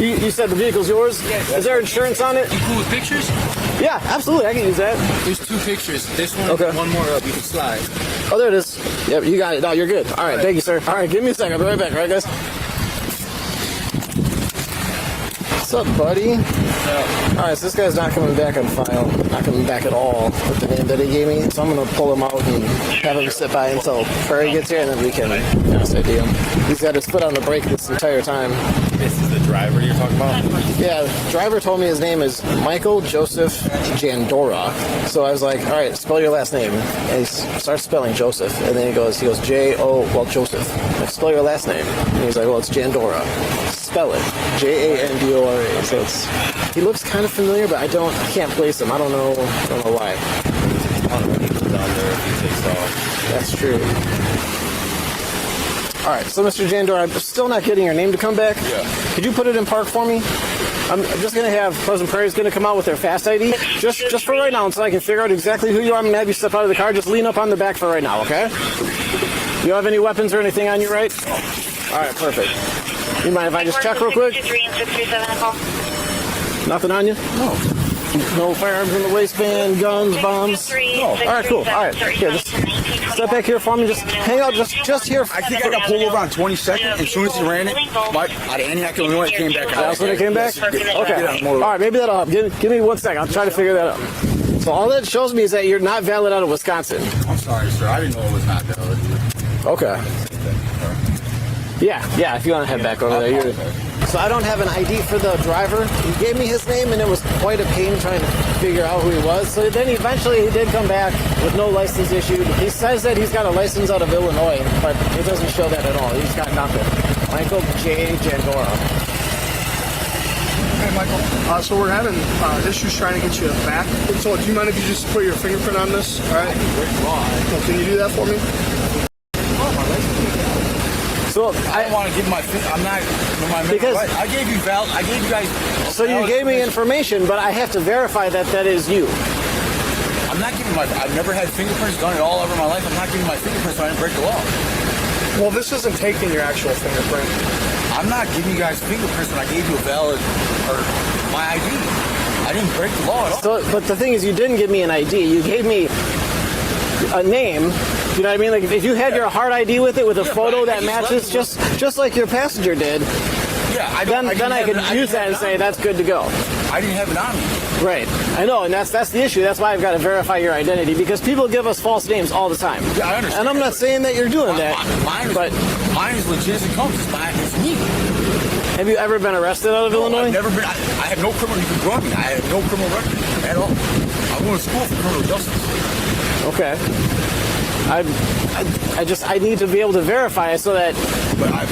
You said the vehicle's yours? Yes. Is there insurance on it? You cool with pictures? Yeah, absolutely. I can use that. There's 2 pictures. This one, Okay. one more up. You can slide. Oh, there it is. Yep, you got it. No, you're good. All right, thank you, sir. All right, give me a second. I'll be right back. All right, guys? What's up, buddy? All right, so this guy's not coming back on file. Not coming back at all with the name that he gave me. So I'm going to pull him out and have him sit by until Prairie gets here, and then we can ID him. He's got his foot on the brake this entire time. This is the driver you're talking about? Yeah, driver told me his name is Michael Joseph Jandora. So I was like, all right, spell your last name. And he starts spelling Joseph. And then he goes, Joseph. Like, spell your last name. And he's like, well, it's Jandora. Spell it. Jandora. So he looks kind of familiar, but I can't place him. I don't know why. There's a ton of people down there if he takes off. That's true. All right, so Mr. Jandora, I'm still not getting your name to come back. Yeah. Could you put it in park for me? I'm just going to have Pleasant Prairie's going to come out with their Fast ID, just for right now, until I can figure out exactly who you are. I'm going to have you step out of the car. Just lean up on the back for right now, okay? You don't have any weapons or anything on you, right? All right, perfect. You mind if I just check real quick? 623 and 637 call. Nothing on you? No. No firearms in the waistband, guns, bombs? No. All right, cool. All right, here, just step back here for me. Just hang out just here. I think I got pulled over on 22nd. As soon as he ran it, out of Antioch, Illinois, it came back. That's when it came back? Yes. Okay. All right, maybe that'll help. Give me 1 second. I'll try to figure that out. So all that shows me is that you're not valid out of Wisconsin. I'm sorry, sir. I didn't know it was not valid. Okay. Yeah, if you want to head back over there. You're... So I don't have an ID for the driver. He gave me his name, and it was quite a pain trying to figure out who he was. So then eventually he did come back with no license issued. He says that he's got a license out of Illinois, but it doesn't show that at all. He's got nothing. Michael J. Jandora. Hey, Michael. So we're having issues trying to get you back. So do you mind if you just put your fingerprint on this? All right. Well, can you do that for me? So I don't want to give my. I'm not. Because I gave you I gave you guys. So you gave me information, but I have to verify that is you. I'm not giving my. I've never had fingerprints done it all over my life. I'm not giving my fingerprints. So I didn't break the law. Well, this isn't taking your actual fingerprint. I'm not giving you guys fingerprints when I gave you a valid or my ID. I didn't break the law at all. So, but the thing is, you didn't give me an ID. You gave me a name. You know what I mean? Like if you had your hard ID with it, with a photo that matches, just like your passenger did. Yeah, then I could use that and say that's good to go. I didn't have it on me. Right. I know, and that's the issue. That's why I've got to verify your identity, because people give us false names all the time. Yeah, I understand. And I'm not saying that you're doing that. Mine is legit as it comes. It's me. Have you ever been arrested out of Illinois? I've never been. I have no criminal. You can draw me. I have no criminal record at all. I went to school for criminal justice. Okay. I need to be able to verify it so that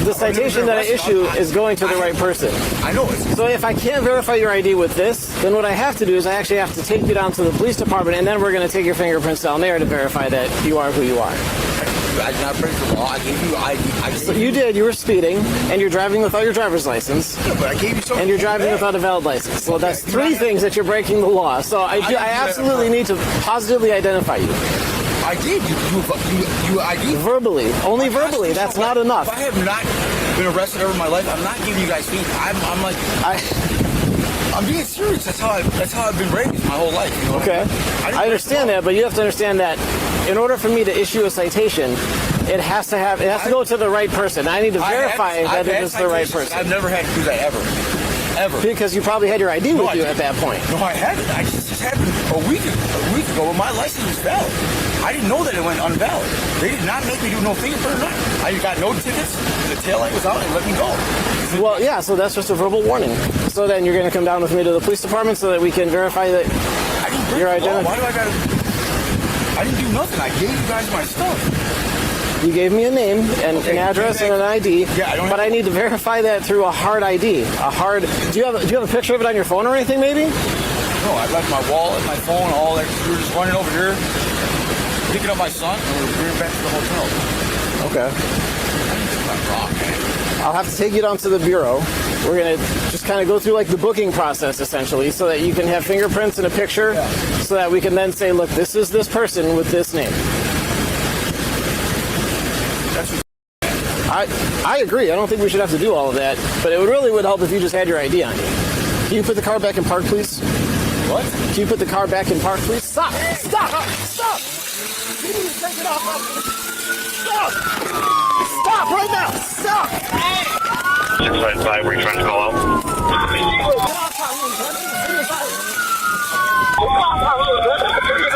the citation that I issue is going to the right person. I know it. So if I can't verify your ID with this, then what I have to do is I actually have to take you down to the police department, and then we're going to take your fingerprints down there to verify that you are who you are. I did not break the law. I gave you ID. So you did. You were speeding, and you're driving without your driver's license. Yeah, but I gave you something. And you're driving without a valid license. So that's 3 things that you're breaking the law. So I absolutely need to positively identify you. I did. You ID. Verbally. Only verbally. That's not enough. If I have not been arrested over my life, I'm not giving you guys feet. I'm being serious. That's how I've been raised my whole life. You know? Okay. I understand that, but you have to understand that in order for me to issue a citation, it has to go to the right person. I need to verify that it is the right person. I've never had to do that ever. Because you probably had your ID with you at that point. No, I hadn't. I just happened a week ago when my license was valid. I didn't know that it went unvalid. They did not make me do no fingerprint or nothing. I got no tickets. The taillight was out and let me go. Well, yeah, so that's just a verbal warning. So then you're going to come down with me to the police department so that we can verify that your identity. Why do I gotta? I didn't do nothing. I gave you guys my stuff. You gave me a name and an address and an ID, but I need to verify that through a hard ID. Do you have a picture of it on your phone or anything, maybe? No, I left my wallet, my phone, all that. We were just running over here, picking up my son, and we were bringing back to the hotel. Okay. I'll have to take you down to the bureau. We're going to just kind of go through like the booking process, essentially, so that you can have fingerprints and a picture, so that we can then say, look, this is this person with this name. I agree. I don't think we should have to do all of that, but it really would help if you just had your ID on you. Can you put the car back in park, please? What? Can you put the car back in park, please? Stop! Stop! Stop! You need to take it off. Stop! Stop right now! Stop! 655, were you trying to call out? Get off my room,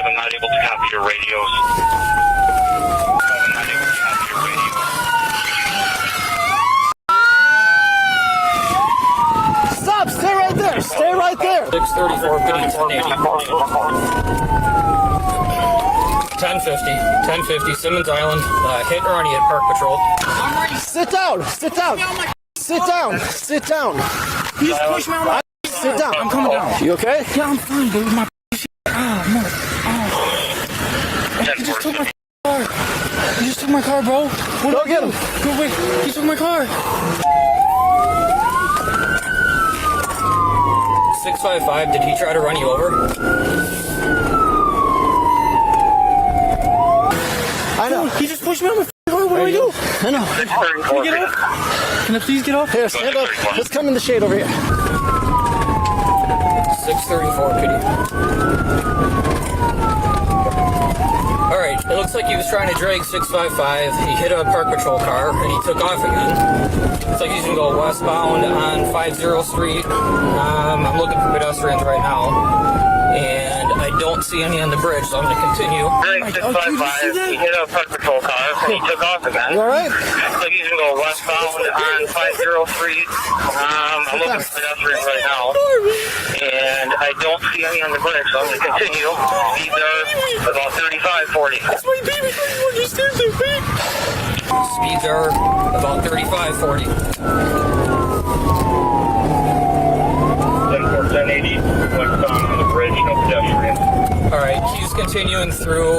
I'm not able to copy your radios. I'm not able to copy your radios. Stop! Stay right there! Stay right there! 634 P 1050 Simmons Island, hit or already at Park Patrol. Sit down! Sit down! Sit down! Sit down! He's pushing me on my. Sit down! I'm coming down. You okay? Yeah, I'm fine, but with my. He just took my car. He just took my car, bro. What Go get him! Go wait. He took my car. 655, did he try to run you over? I know. He just pushed me on my car. What do I do? I know. Can I get up? Can I please get up? Here, stand up. Let's come in the shade over here. 634 PD. Alright, it looks like he was trying to drag 655. He hit a Park Patrol car and he took off again. It's like he's gonna go westbound on 50 Street. I'm looking for pedestrians right now. And I don't see any on the bridge, so I'm gonna continue. Drake 655, he hit a Park Patrol car and he took off again. You alright? Looks like he's gonna go westbound on 50 Street. I'm looking for pedestrians right now. And I don't see any on the bridge, so I'm gonna continue. Speeds are about 35, 40. That's my baby. What you stairs so big? Speeds are about 35, 40. 1080, westbound on the bridge, no pedestrians. Alright, he's continuing through.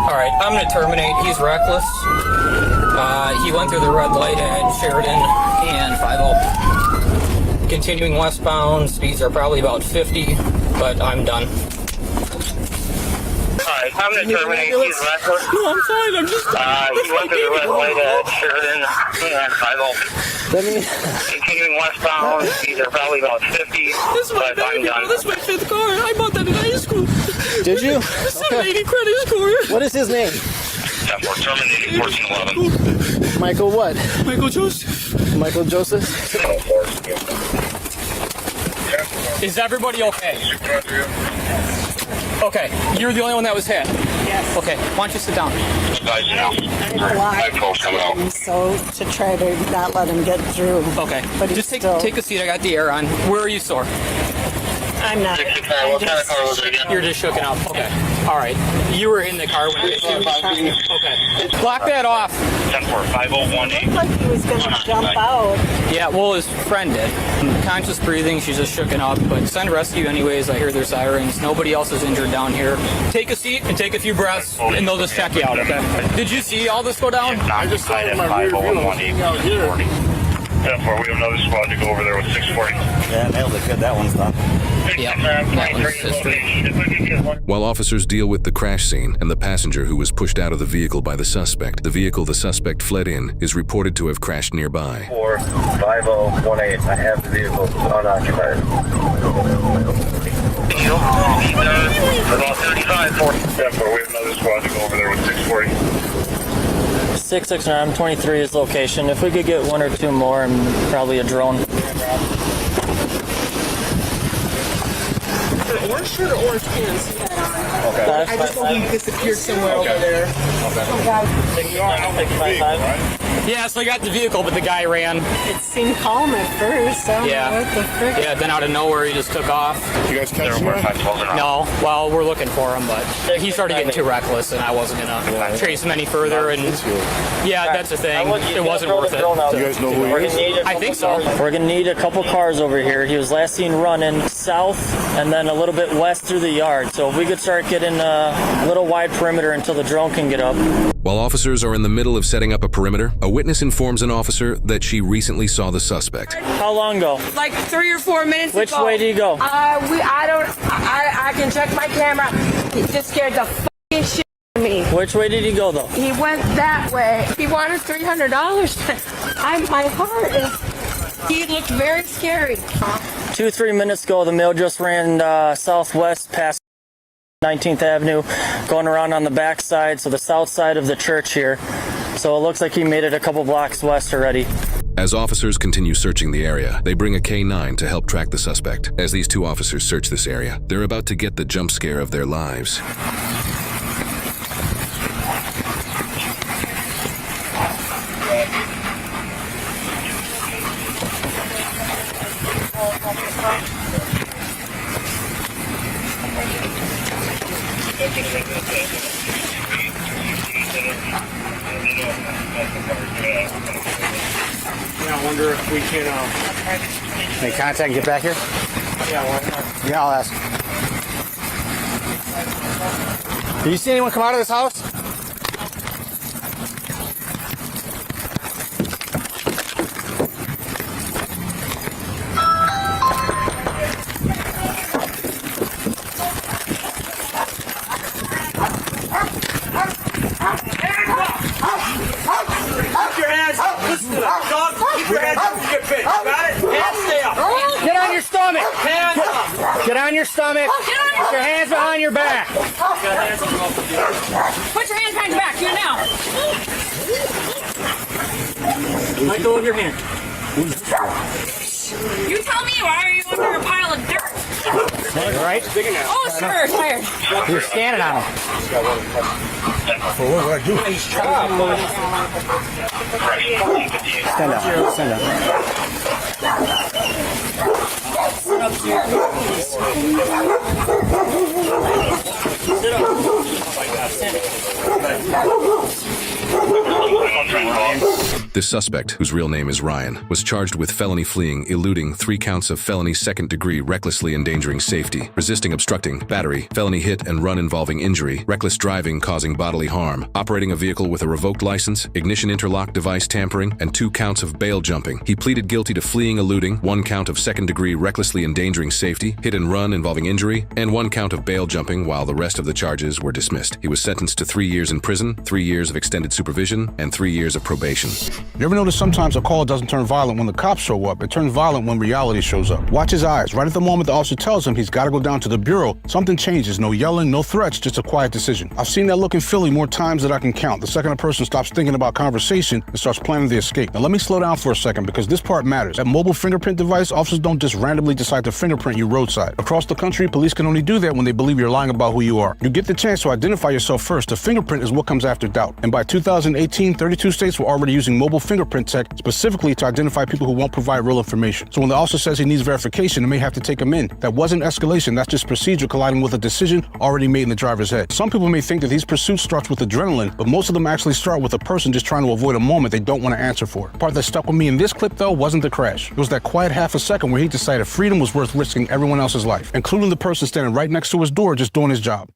Alright, I'm gonna terminate. He's reckless. He went through the red light at Sheridan and 50. Continuing westbound, speeds are probably about 50, but I'm done. Alright, I'm gonna terminate. He's reckless. No, I'm fine. I'm just. He went through the red light at Sheridan and 50. Let me. Continuing westbound, these are probably about 50, This is my but I'm baby. done. This is my 5th car. I bought that in high school. Did you? 780 credit score. What is his name? 10-4, terminating 1411. Michael what? Michael Joseph. Michael Joseph? Is everybody okay? Okay, you're the only one that was hit. Yes. Okay, why don't you sit down? Guys, now. Block coming out. him so to try to not let him get through. Okay, But he's just still- take a seat. I got the air on. Where are you sore? I'm not. 665, what kind of car was it again? You're just shooken up. Okay. All right. You were in the car when it hit you. Okay. Block that off. 10-4, 5018. Looked like he was going to jump out. Yeah, well, his friend did. Conscious breathing. She's just shooken up. But send rescue anyways. I hear their sirens. Nobody else is injured down here. Take a seat and take a few breaths, and they'll just check you out, okay? Did you see all this go down? I just saw it in my rear view. I was sitting out here. 10-4, we have another squad to go over there with 640. Yeah, nailed it. Good. That one's done. Yeah, that one's history. While officers deal with the crash scene and the passenger who was pushed out of the vehicle by the suspect, the vehicle the suspect fled in is reported to have crashed nearby. 5018, I have the vehicle unoccupied. About 35, 40. 10-4, we have another squad to go over there with 640. 669, I'm 23 is location. If we could get one or two more and probably a drone. Orange shirt or orange pants? Okay. I just know he disappeared somewhere over there. Yeah, so I got the vehicle, but the guy ran. It seemed calm at first. I don't Yeah. know what the frick. Yeah, then out of nowhere, he just took off. You guys catch him? No, well, we're looking for him, but he started getting too reckless, and I wasn't gonna chase him any further. And yeah, that's the thing. It wasn't worth it. You guys know who he is? I think so. We're gonna need a couple cars over here. He was last seen running south and then a little bit west through the yard. So if we could start getting a little wide perimeter until the drone can get up. While officers are in the middle of setting up a perimeter, a witness informs an officer that she recently saw the suspect. How long ago? Like 3 or 4 minutes Which ago. way do you go? I can check my camera. He just scared the fucking shit Which way did he go, though? He went that way. He wanted $300. My heart is. He looked very scary. 2-3 minutes ago, the male just ran southwest past 19th Avenue, going around on the back side, so the south side of the church here. So it looks like he made it a couple blocks west already. As officers continue searching the area, they bring a K-9 to help track the suspect. As these two officers search this area, they're about to get the jump scare of their lives. Yeah, I wonder if we can. Make contact and get back here? Yeah, why not? Yeah, I'll ask. Do you see anyone come out of this house? Get on your stomach. Get on your stomach. Put your hands behind your back. Put your hands behind your back. Do it now. Let go of your hand. You tell me, why are you under a pile of dirt? All right. Oh, sure, tired. You're standing on him. For what would I do? Stand up. Stand up. Sit up to your This suspect, whose real name is Ryan, was charged with felony fleeing, eluding, 3 counts of felony second-degree recklessly endangering safety, resisting obstructing, battery, felony hit and run involving injury, reckless driving causing bodily harm, operating a vehicle with a revoked license, ignition interlock device tampering, and 2 counts of bail jumping. He pleaded guilty to fleeing, eluding, 1 count of second-degree recklessly endangering safety, hit and run involving injury, and 1 count of bail jumping, while the rest of the charges were dismissed. He was sentenced to 3 years in prison, 3 years of extended supervision, and 3 years of probation. You ever notice sometimes a call doesn't turn violent when the cops show up? It turns violent when reality shows up. Watch his eyes. Right at the moment the officer tells him he's got to go down to the bureau, something changes. No yelling, no threats, just a quiet decision. I've seen that look in Philly more times than I can count. The second a person stops thinking about conversation and starts planning the escape. Now let me slow down for a second because this part matters. That mobile fingerprint device, officers don't just randomly decide to fingerprint you roadside. Across the country, police can only do that when they believe you're lying about who you are. You get the chance to identify yourself first. The fingerprint is what comes after doubt. And by 2018, 32 states were already using mobile fingerprint tech specifically to identify people who won't provide real information. So when the officer says he needs verification, it may have to take him in. That wasn't escalation, that's just procedure colliding with a decision already made in the driver's head. Some people may think that these pursuits start with adrenaline, but most of them actually start with a person just trying to avoid a moment they don't want to answer for. The part that stuck with me in this clip, though, wasn't the crash. It was that quiet half a second where he decided freedom was worth risking everyone else's life, including the person standing right next to his door just doing his job.